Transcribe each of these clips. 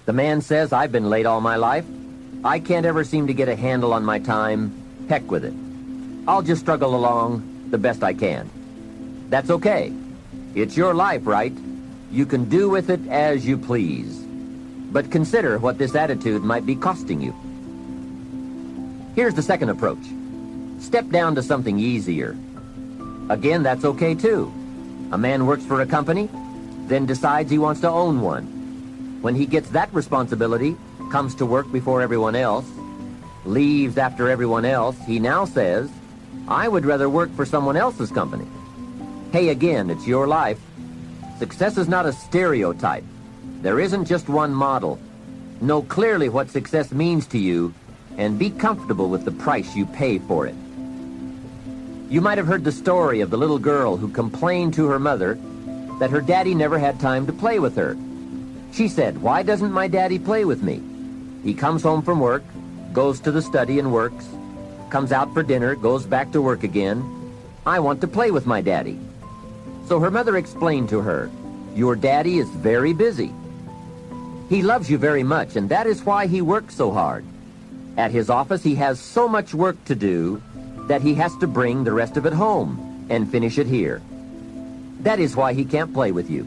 The man says, I've been late all my life. I can't ever seem to get a handle on my time. Heck with it. I'll just struggle along the best I can. That's okay. It's your life, right? You can do with it as you please. But consider what this attitude might be costing you. Here's the second approach. Step down to something easier. Again, that's okay too. A man works for a company, then decides he wants to own one. When he gets that responsibility, comes to work before everyone else, leaves after everyone else, he now says, I would rather work for someone else's company. Hey, again, it's your life. Success is not a stereotype. There isn't just one model. Know clearly what success means to you and be comfortable with the price you pay for it. You might have heard the story of the little girl who complained to her mother that her daddy never had time to play with her. She said, why doesn't my daddy play with me? He comes home from work, goes to the study and works, comes out for dinner, goes back to work again. I want to play with my daddy. So her mother explained to her, your daddy is very busy. He loves you very much, and that is why he works so hard. At his office, he has so much work to do that he has to bring the rest of it home and finish it here. That is why he can't play with you.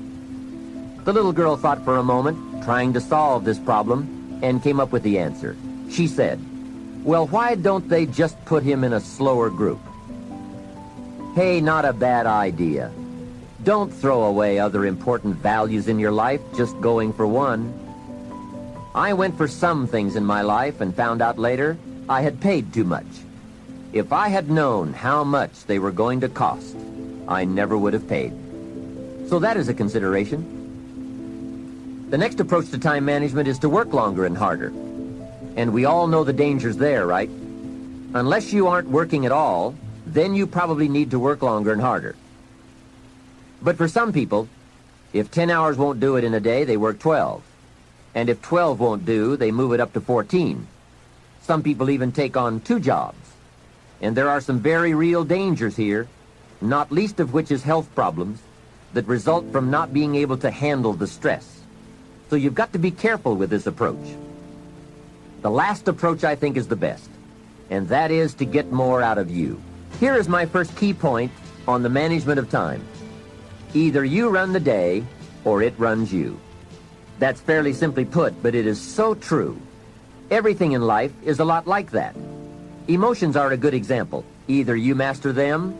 The little girl thought for a moment, trying to solve this problem, and came up with the answer. She said, well, why don't they just put him in a slower group? Hey, not a bad idea. Don't throw away other important values in your life just going for one. I went for some things in my life and found out later I had paid too much. If I had known how much they were going to cost, I never would have paid. So that is a consideration. The next approach to time management is to work longer and harder. And we all know the dangers there, right? Unless you aren't working at all, then you probably need to work longer and harder. But for some people, if 10 hours won't do it in a day, they work 12. And if 12 won't do, they move it up to 14. Some people even take on 2 jobs. And there are some very real dangers here, not least of which is health problems that result from not being able to handle the stress. So you've got to be careful with this approach. The last approach I think is the best, and that is to get more out of you. Here is my first key point on the management of time. Either you run the day, or it runs you. That's fairly simply put, but it is so true. Everything in life is a lot like that. Emotions are a good example. Either you master them,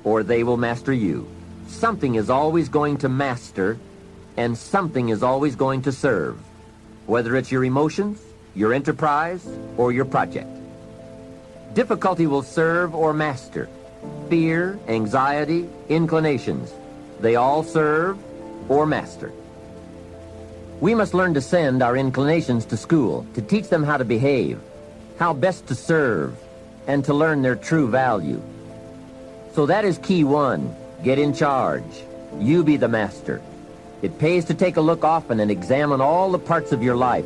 or they will master you. Something is always going to master, and something is always going to serve, whether it's your emotions, your enterprise, or your project. Difficulty will serve or master. Fear, anxiety, inclinations, they all serve or master. We must learn to send our inclinations to school, to teach them how to behave, how best to serve, and to learn their true value. So that is key 1. Get in charge. You be the master. It pays to take a look often and examine all the parts of your life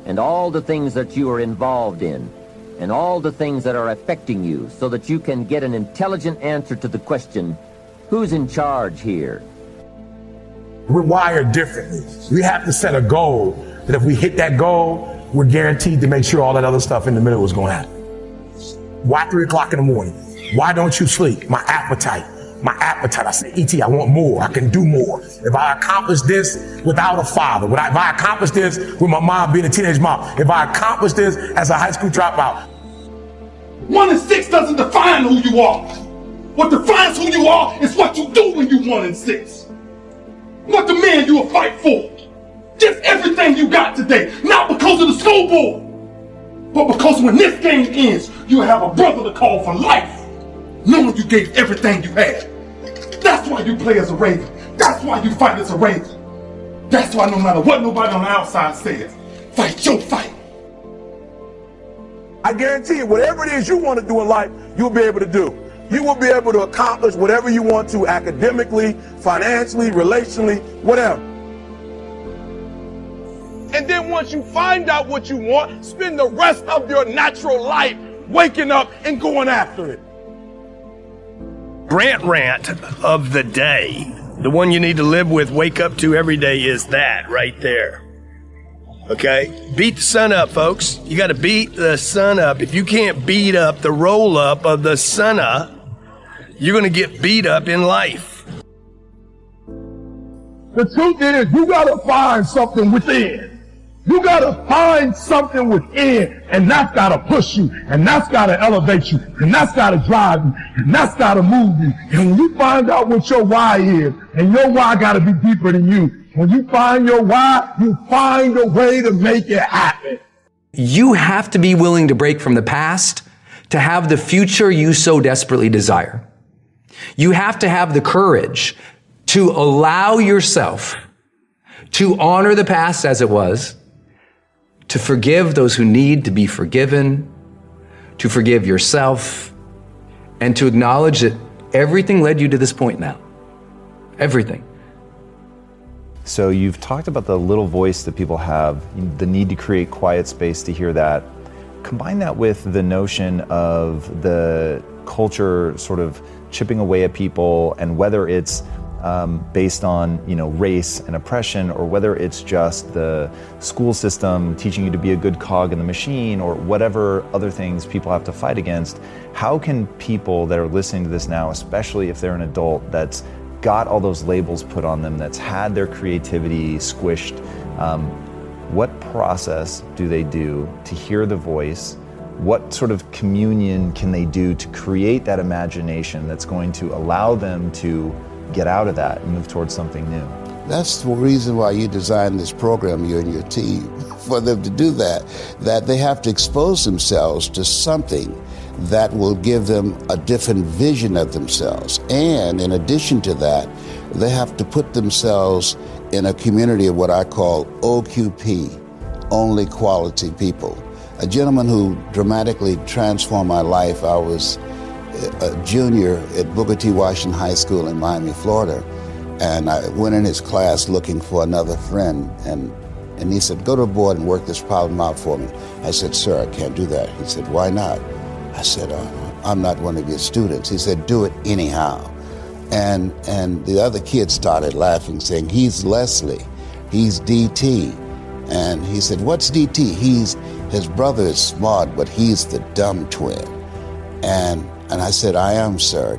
and all the things that you are involved in and all the things that are affecting you so that you can get an intelligent answer to the question, who's in charge here? We're wired differently. We have to set a goal that if we hit that goal, we're guaranteed to make sure all that other stuff in the middle is going to happen. Why 3 o'clock in the morning? Why don't you sleep? My appetite. I say, E.T., I want more. I can do more. If I accomplish this without a father, if I accomplish this with my mom being a teenage mom, if I accomplish this as a high school dropout. 1 and 6 doesn't define who you are. What defines who you are is what you do when you 1 and 6. What the man you will fight for. Just everything you got today. Not because of the school board, but because when this game ends, you'll have a brother to call for life, knowing you gave everything you had. That's why you play as a Raven. That's why you fight as a Raven. That's why no matter what nobody on the outside says, fight your fight. I guarantee you, whatever it is you want to do in life, you'll be able to do. You will be able to accomplish whatever you want to academically, financially, relationally, whatever. And then once you find out what you want, spend the rest of your natural life waking up and going after it. Grant rant of the day, the one you need to live with, wake up to every day, is that right there. Okay? Beat the sun up, folks. You got to beat the sun up. If you can't beat up the roll up of the sun up, you're going to get beat up in life. The truth is, you gotta find something within. You gotta find something within, and that's gotta push you, and that's gotta elevate you, and that's gotta drive you, and that's gotta move you. And when you find out what your why is, and your why gotta be deeper than you, when you find your why, you find a way to make it happen. You have to be willing to break from the past to have the future you so desperately desire. You have to have the courage to allow yourself to honor the past as it was, to forgive those who need to be forgiven, to forgive yourself, and to acknowledge that everything led you to this point now. Everything. So you've talked about the little voice that people have, the need to create quiet space to hear that. Combine that with the notion of the culture sort of chipping away at people, and whether it's based on race and oppression, or whether it's just the school system teaching you to be a good cog in the machine, or whatever other things people have to fight against. How can people that are listening to this now, especially if they're an adult that's got all those labels put on them, that's had their creativity squished, what process do they do to hear the voice? What sort of communion can they do to create that imagination that's going to allow them to get out of that and move towards something new? That's the reason why you designed this program, you and your team, for them to do that they have to expose themselves to something that will give them a different vision of themselves. And in addition to that, they have to put themselves in a community of what I call OQP, only quality people. A gentleman who dramatically transformed my life, I was a junior at Booker T. Washington High School in Miami, Florida, and I went in his class looking for another friend, and he said, go to the board and work this problem out for me. I said, sir, I can't do that. He said, why not? I said, I'm not one of your students. He said, do it anyhow. And the other kids started laughing, saying, he's Leslie, he's DT. And he said, what's DT? His brother is smart, but he's the dumb twin. And I said, I am, sir.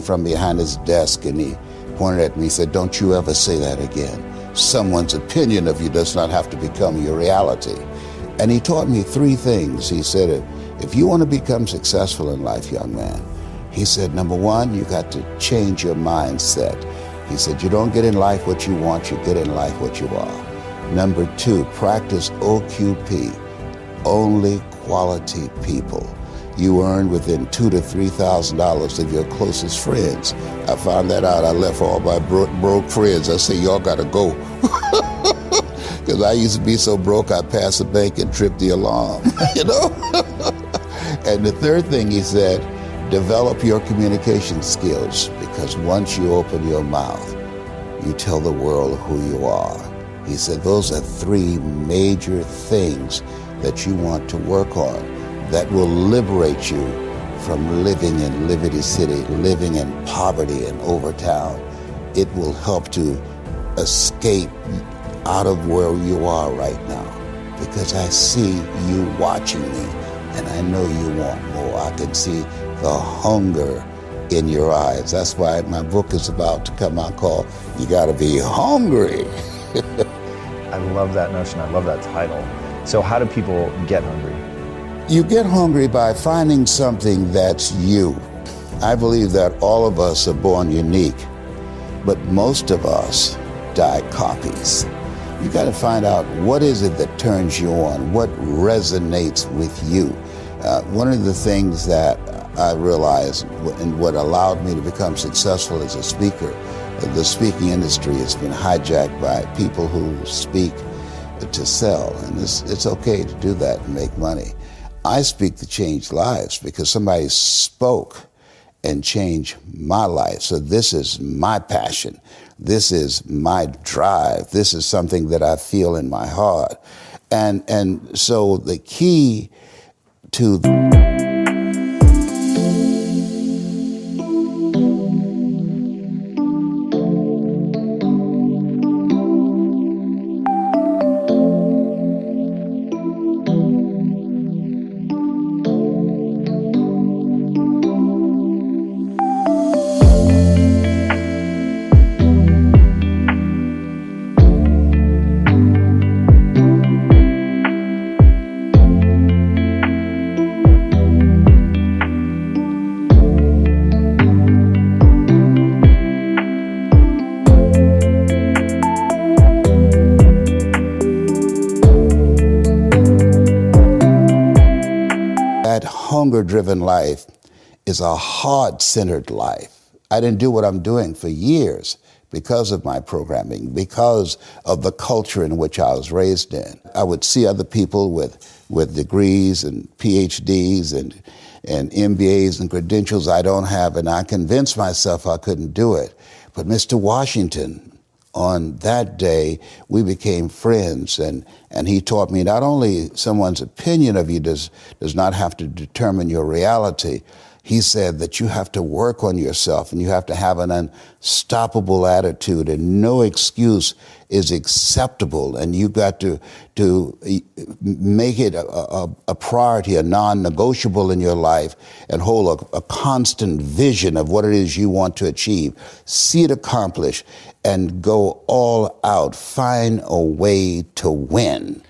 From behind his desk, and he pointed at me and said, don't you ever say that again. Someone's opinion of you does not have to become your reality. And he taught me three things. He said, if you want to become successful in life, young man, he said, number one, you got to change your mindset. He said, you don't get in life what you want, you get in life what you are. Number two, practice OQP, only quality people. You earn within $2,000 to $3,000 of your closest friends. I found that out. I left all my broke friends. I said, y'all gotta go. Because I used to be so broke, I'd pass the bank and trip the alarm, And the third thing he said, develop your communication skills, because once you open your mouth, you tell the world who you are. He said, those are three major things that you want to work on that will liberate you from living in Liberty City, living in poverty in Overtown. It will help to escape out of where you are right now, because I see you watching me, and I know you want more. I can see the hunger in your eyes. That's why my book is about to come out called You Gotta Be Hungry. I love that notion. I love that title. So how do people get hungry? You get hungry by finding something that's you. I believe that all of us are born unique, but most of us die copies. You got to find out what is it that turns you on, what resonates with you. One of the things that I realized and what allowed me to become successful as a speaker, the speaking industry has been hijacked by people who speak to sell, and it's okay to do that and make money. I speak to change lives because somebody spoke and changed my life. So this is my passion. This is my drive. This is something that I feel in my heart. And so the key to that hunger-driven life is a heart-centered life. I didn't do what I'm doing for years because of my programming, because of the culture in which I was raised in. I would see other people with degrees and PhDs and MBAs and credentials I don't have, and I convinced myself I couldn't do it. But Mr. Washington, on that day, we became friends, and he taught me not only someone's opinion of you does not have to determine your reality. He said that you have to work on yourself and you have to have an unstoppable attitude, and no excuse is acceptable, and you got to make it a priority, a non-negotiable in your life, and hold a constant vision of what it is you want to achieve. See it accomplished and go all out. Find a way to win.